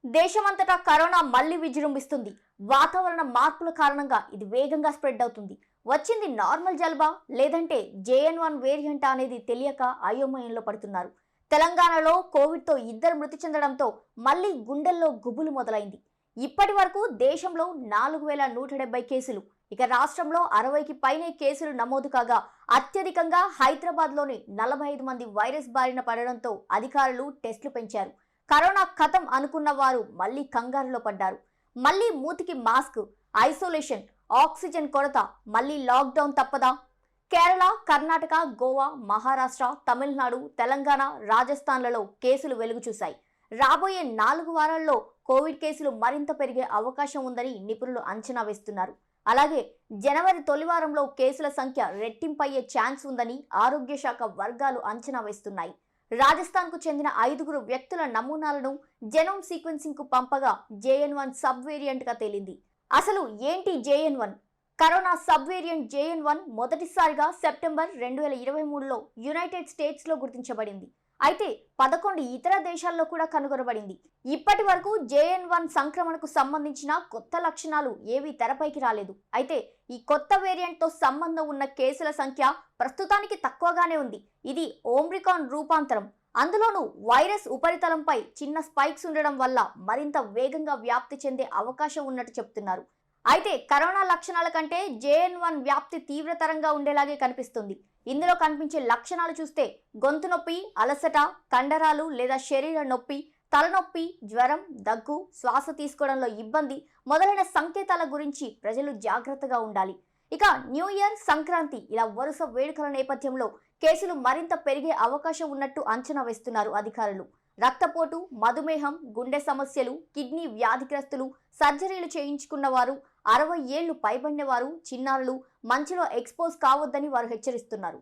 దేశమంతటా కరోనా మళ్లీ విజృంభిస్తుంది. వాతావరణ మార్పుల కారణంగా ఇది వేగంగా స్ప్రెడ్ అవుతుంది. వచ్చింది నార్మల్ జలుబా లేదంటే JN1 వేరియంట్ అనేది తెలియక అయోమయంలో పడుతున్నారు. తెలంగాణలో కోవిడ్తో 2 మృతి చెందడంతో మళ్లీ గుండెల్లో గుబులు మొదలైంది. ఇప్పటి వరకు దేశంలో 4170 కేసులు, ఇక రాష్ట్రంలో 60కి పైనే కేసులు నమోదు కాగా అత్యధికంగా హైదరాబాద్లోని 45 మంది వైరస్ బారిన పడడంతో అధికారులు టెస్టులు పెంచారు. కరోనా ఖతం అనుకున్న వారు మళ్లీ కంగారులో పడ్డారు. మళ్లీ మూతికి మాస్క్, ఐసోలేషన్, ఆక్సిజన్ కొరత, మళ్లీ లాక్డౌన్ తప్పదా? కేరళ, కర్ణాటక, గోవా, మహారాష్ట్ర, తమిళనాడు, తెలంగాణ, రాజస్థాన్లలో కేసులు వెలుగు చూశాయి. రాబోయే 4 వారాల్లో కోవిడ్ కేసులు మరింత పెరిగే అవకాశం ఉందని నిపుణులు అంచనా వేస్తున్నారు. అలాగే జనవరి తొలి వారంలో కేసుల సంఖ్య రెట్టింపయ్యే ఛాన్స్ ఉందని ఆరోగ్య శాఖ వర్గాలు అంచనా వేస్తున్నాయి. రాజస్థాన్కు చెందిన 5 వ్యక్తుల నమూనాలను జెనోమ్ సీక్వెన్సింగ్ కు పంపగా JN1 సబ్ వేరియంట్ గా తేలింది. అసలు ఏంటి JN1? Corona sub variant JN1 మొదటిసారిగా సెప్టెంబర్ 2023లో యునైటెడ్ స్టేట్స్ లో గుర్తించబడింది. అయితే 11 ఇతర దేశాల్లో కూడా కనుగొనబడింది. ఇప్పటి వరకు JN1 సంక్రమణకు సంబంధించిన కొత్త లక్షణాలు ఏవీ తెరపైకి రాలేదు. అయితే ఈ కొత్త వేరియంట్ తో సంబంధం ఉన్న కేసుల సంఖ్య ప్రస్తుతానికి తక్కువగానే ఉంది. ఇది ఓమ్రికాన్ రూపాంతరం. అందులోనూ వైరస్ ఉపరితలంపై చిన్న స్పైక్స్ ఉండడం వల్ల మరింత వేగంగా వ్యాప్తి చెందే అవకాశం ఉన్నట్టు చెప్తున్నారు. అయితే కరోనా లక్షణాల కంటే JN1 వ్యాప్తి తీవ్రతరంగా ఉండేలాగే కనిపిస్తుంది. ఇందులో కనిపించే లక్షణాలు చూస్తే గొంతు నొప్పి, అలసట, కండరాలు లేదా శరీర నొప్పి, తలనొప్పి, జ్వరం, దగ్గు, శ్వాస తీసుకోవడంలో ఇబ్బంది మొదలైన సంకేతాల గురించి ప్రజలు జాగ్రత్తగా ఉండాలి. ఇక న్యూ ఇయర్, సంక్రాంతి ఇలా వరుస వేడుకల నేపథ్యంలో కేసులు మరింత పెరిగే అవకాశం ఉన్నట్టు అంచనా వేస్తున్నారు అధికారులు. రక్తపోటు, మధుమేహం, గుండె సమస్యలు, కిడ్నీ వ్యాధిగ్రస్తులు, సర్జరీలు చేయించుకున్న వారు, 60 ఏళ్లు పైబడిన వారు, చిన్నారులు మంచులో ఎక్స్పోజ్ కావద్దని వారు హెచ్చరిస్తున్నారు.